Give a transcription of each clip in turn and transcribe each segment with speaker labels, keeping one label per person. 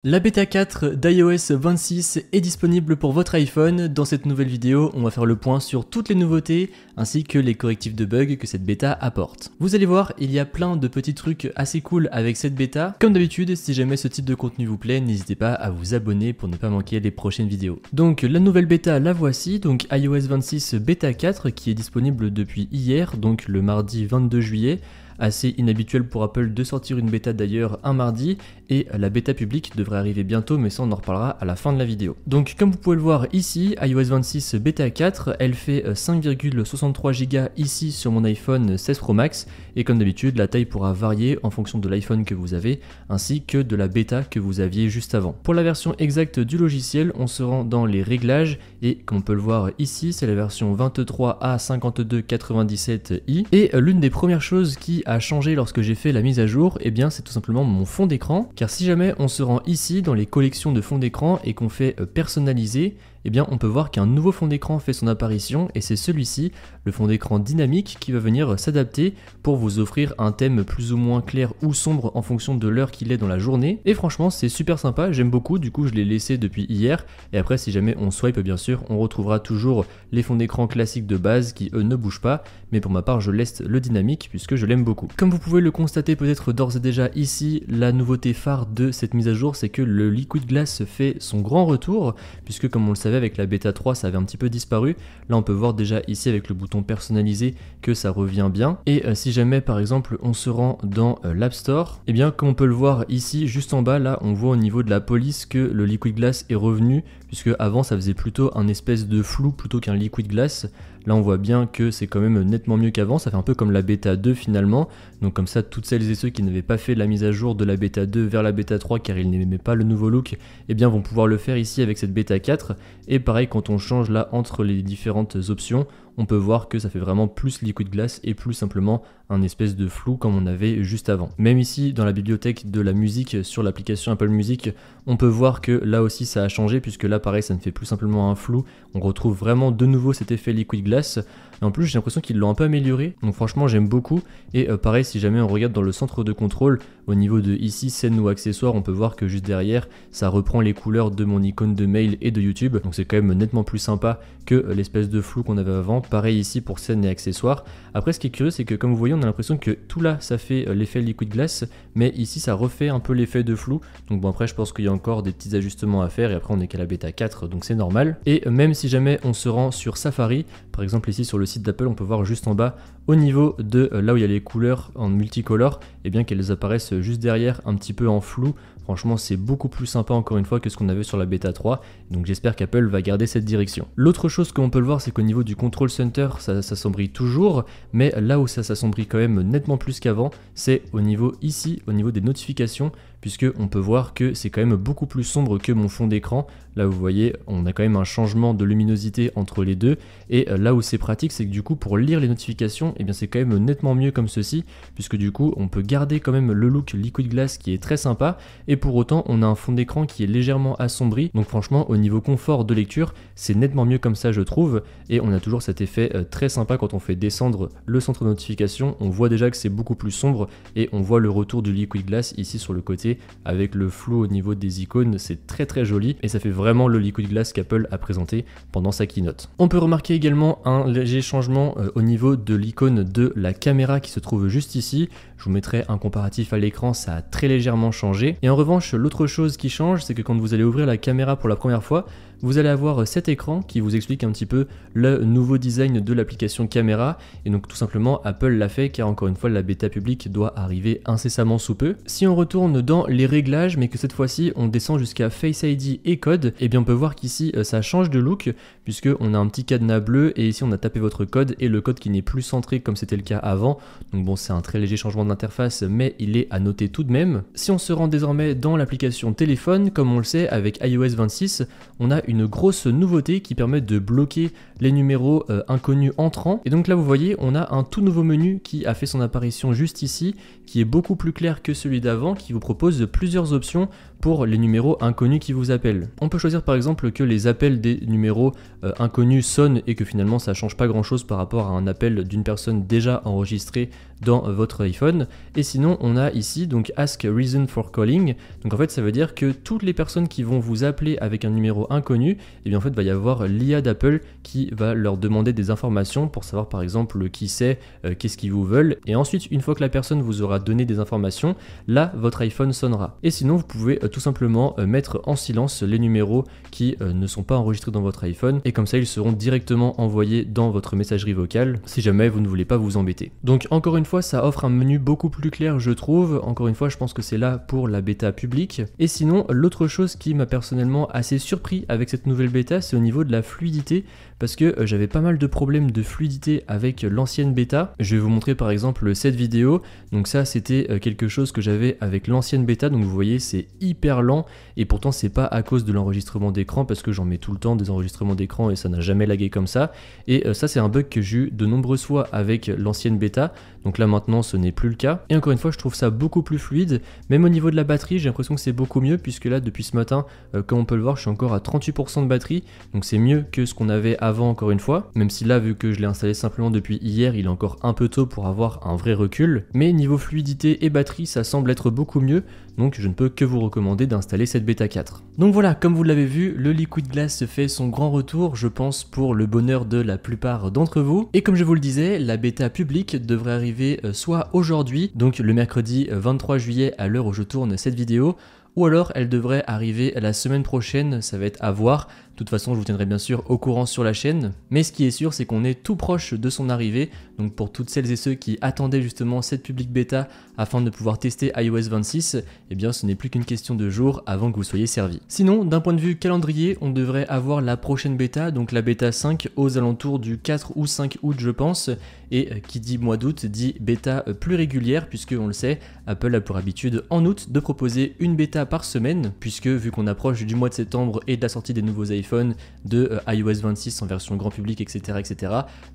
Speaker 1: La bêta 4 d'iOS 26 est disponible pour votre iPhone. Dans cette nouvelle vidéo, on va faire le point sur toutes les nouveautés ainsi que les correctifs de bugs que cette bêta apporte. Vous allez voir, il y a plein de petits trucs assez cool avec cette bêta. Comme d'habitude, si jamais ce type de contenu vous plaît, n'hésitez pas à vous abonner pour ne pas manquer les prochaines vidéos. Donc la nouvelle bêta, la voici, donc iOS 26 bêta 4 qui est disponible depuis hier, donc le mardi 22 juillet. Assez inhabituel pour Apple de sortir une bêta d'ailleurs un mardi, et la bêta publique devrait arriver bientôt, mais ça on en reparlera à la fin de la vidéo. Donc comme vous pouvez le voir ici, iOS 26 bêta 4, elle fait 5,63 Go ici sur mon iPhone 16 Pro Max, et comme d'habitude la taille pourra varier en fonction de l'iPhone que vous avez, ainsi que de la bêta que vous aviez juste avant. Pour la version exacte du logiciel, on se rend dans les réglages, et comme on peut le voir ici, c'est la version 23A5297i, et l'une des premières choses qui a changé lorsque j'ai fait la mise à jour, et bien c'est tout simplement mon fond d'écran, car si jamais on se rend ici dans les collections de fonds d'écran et qu'on fait personnaliser, eh bien on peut voir qu'un nouveau fond d'écran fait son apparition, et c'est celui-ci, le fond d'écran dynamique, qui va venir s'adapter pour vous offrir un thème plus ou moins clair ou sombre en fonction de l'heure qu'il est dans la journée. Et franchement c'est super sympa, j'aime beaucoup, du coup je l'ai laissé depuis hier, et après si jamais on swipe bien sûr on retrouvera toujours les fonds d'écran classiques de base qui eux ne bougent pas, mais pour ma part je laisse le dynamique puisque je l'aime beaucoup. Comme vous pouvez le constater peut-être d'ores et déjà ici, la nouveauté phare de cette mise à jour c'est que le Liquid Glass fait son grand retour, puisque comme on le savait avec la bêta 3 ça avait un petit peu disparu. Là on peut voir déjà ici avec le bouton personnalisé que ça revient bien, et si jamais par exemple on se rend dans l'App Store, et bien comme on peut le voir ici juste en bas, là on voit au niveau de la police que le Liquid Glass est revenu, puisque avant ça faisait plutôt un espèce de flou plutôt qu'un Liquid Glass. Là on voit bien que c'est quand même nettement mieux qu'avant, ça fait un peu comme la bêta 2 finalement, donc comme ça toutes celles et ceux qui n'avaient pas fait la mise à jour de la bêta 2 vers la bêta 3 car ils n'aimaient pas le nouveau look, eh bien vont pouvoir le faire ici avec cette bêta 4, et pareil quand on change là entre les différentes options, on peut voir que ça fait vraiment plus Liquid Glass et plus simplement un espèce de flou comme on avait juste avant. Même ici dans la bibliothèque de la musique sur l'application Apple Music, on peut voir que là aussi ça a changé, puisque là pareil ça ne fait plus simplement un flou, on retrouve vraiment de nouveau cet effet Liquid Glass. Et en plus j'ai l'impression qu'ils l'ont un peu amélioré, donc franchement j'aime beaucoup. Et pareil si jamais on regarde dans le centre de contrôle, au niveau de ici scène ou accessoires, on peut voir que juste derrière ça reprend les couleurs de mon icône de mail et de YouTube, donc c'est quand même nettement plus sympa que l'espèce de flou qu'on avait avant. Pareil ici pour scène et accessoires. Après ce qui est curieux c'est que comme vous voyez on a l'impression que tout là ça fait l'effet Liquid Glass, mais ici ça refait un peu l'effet de flou, donc bon après je pense qu'il y a encore des petits ajustements à faire, et après on est qu'à la bêta 4 donc c'est normal. Et même si jamais on se rend sur Safari, par exemple ici sur le site d'Apple, on peut voir juste en bas au niveau de là où il y a les couleurs en multicolore, et bien qu'elles apparaissent juste derrière un petit peu en flou. Franchement c'est beaucoup plus sympa encore une fois que ce qu'on avait sur la bêta 3, donc j'espère qu'Apple va garder cette direction. L'autre chose qu'on peut le voir c'est qu'au niveau du Control Center ça s'assombrit toujours, mais là où ça s'assombrit quand même nettement plus qu'avant, c'est au niveau ici, au niveau des notifications, puisque on peut voir que c'est quand même beaucoup plus sombre que mon fond d'écran. Là vous voyez on a quand même un changement de luminosité entre les deux, et là où c'est pratique c'est que du coup pour lire les notifications, et bien c'est quand même nettement mieux comme ceci, puisque du coup on peut garder quand même le look Liquid Glass qui est très sympa, et pour autant on a un fond d'écran qui est légèrement assombri, donc franchement au niveau confort de lecture c'est nettement mieux comme ça je trouve. Et on a toujours cet effet très sympa quand on fait descendre le centre de notification, on voit déjà que c'est beaucoup plus sombre, et on voit le retour du Liquid Glass ici sur le côté avec le flou au niveau des icônes, c'est très très joli, et ça fait vraiment le Liquid Glass qu'Apple a présenté pendant sa keynote. On peut remarquer également un léger changement au niveau de l'icône de la caméra qui se trouve juste ici. Je vous mettrai un comparatif à l'écran, ça a très légèrement changé. Et en revanche l'autre chose qui change c'est que quand vous allez ouvrir la caméra pour la première fois, vous allez avoir cet écran qui vous explique un petit peu le nouveau design de l'application caméra, et donc tout simplement Apple l'a fait car encore une fois la bêta publique doit arriver incessamment sous peu. Si on retourne dans les réglages mais que cette fois-ci on descend jusqu'à Face ID et code, et bien on peut voir qu'ici ça change de look, puisque on a un petit cadenas bleu, et ici on a tapé votre code, et le code qui n'est plus centré comme c'était le cas avant, donc bon c'est un très léger changement d'interface mais il est à noter tout de même. Si on se rend désormais dans l'application téléphone, comme on le sait avec iOS 26, on a une grosse nouveauté qui permet de bloquer les numéros inconnus entrants, et donc là vous voyez on a un tout nouveau menu qui a fait son apparition juste ici, qui est beaucoup plus clair que celui d'avant, qui vous propose plusieurs options pour les numéros inconnus qui vous appellent. On peut choisir par exemple que les appels des numéros inconnus sonnent et que finalement ça change pas grand chose par rapport à un appel d'une personne déjà enregistrée dans votre iPhone. Et sinon on a ici donc Ask Reason for Calling. Donc en fait ça veut dire que toutes les personnes qui vont vous appeler avec un numéro inconnu, et bien en fait va y avoir l'IA d'Apple qui va leur demander des informations pour savoir par exemple qui c'est, qu'est-ce qu'ils vous veulent, et ensuite une fois que la personne vous aura donné des informations, là votre iPhone sonnera. Et sinon vous pouvez tout simplement mettre en silence les numéros qui ne sont pas enregistrés dans votre iPhone, et comme ça ils seront directement envoyés dans votre messagerie vocale si jamais vous ne voulez pas vous embêter. Donc encore une fois ça offre un menu beaucoup plus clair je trouve, encore une fois je pense que c'est là pour la bêta publique. Et sinon l'autre chose qui m'a personnellement assez surpris avec cette nouvelle bêta, c'est au niveau de la fluidité, parce que j'avais pas mal de problèmes de fluidité avec l'ancienne bêta. Je vais vous montrer par exemple cette vidéo. Donc ça c'était quelque chose que j'avais avec l'ancienne bêta, donc vous voyez c'est hyper lent, et pourtant c'est pas à cause de l'enregistrement d'écran parce que j'en mets tout le temps des enregistrements d'écran et ça n'a jamais lagué comme ça. Et ça c'est un bug que j'ai eu de nombreuses fois avec l'ancienne bêta, donc là maintenant ce n'est plus le cas. Et encore une fois je trouve ça beaucoup plus fluide, même au niveau de la batterie j'ai l'impression que c'est beaucoup mieux, puisque là depuis ce matin comme on peut le voir je suis encore à 38% de batterie, donc c'est mieux que ce qu'on avait avant encore une fois, même si là vu que je l'ai installé simplement depuis hier il est encore un peu tôt pour avoir un vrai recul, mais niveau fluidité et batterie ça semble être beaucoup mieux, donc je ne peux que vous recommander d'installer cette bêta 4. Donc voilà, comme vous l'avez vu, le Liquid Glass fait son grand retour, je pense pour le bonheur de la plupart d'entre vous, et comme je vous le disais, la bêta publique devrait arriver soit aujourd'hui, donc le mercredi 23 juillet à l'heure où je tourne cette vidéo, ou alors elle devrait arriver la semaine prochaine, ça va être à voir. De toute façon je vous tiendrai bien sûr au courant sur la chaîne, mais ce qui est sûr c'est qu'on est tout proche de son arrivée, donc pour toutes celles et ceux qui attendaient justement cette public bêta afin de pouvoir tester iOS 26, eh bien ce n'est plus qu'une question de jours avant que vous soyez servis. Sinon d'un point de vue calendrier, on devrait avoir la prochaine bêta, donc la bêta 5 aux alentours du 4 ou 5 août je pense, et qui dit mois d'août dit bêta plus régulière, puisque on le sait, Apple a pour habitude en août de proposer une bêta par semaine, puisque vu qu'on approche du mois de septembre et de la sortie des nouveaux iPhones, de iOS 26 en version grand public, etc.,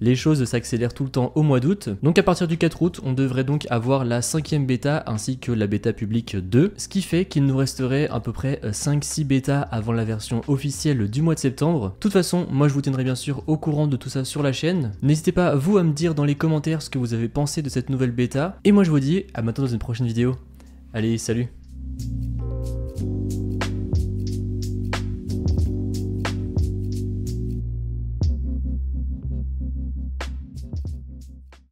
Speaker 1: les choses s'accélèrent tout le temps au mois d'août. Donc à partir du 4 août, on devrait donc avoir la 5e bêta ainsi que la bêta publique 2, ce qui fait qu'il nous resterait à peu près 5-6 bêtas avant la version officielle du mois de septembre. De toute façon, moi je vous tiendrai bien sûr au courant de tout ça sur la chaîne. N'hésitez pas vous à me dire dans les commentaires ce que vous avez pensé de cette nouvelle bêta, et moi je vous dis à maintenant dans une prochaine vidéo. Allez, salut!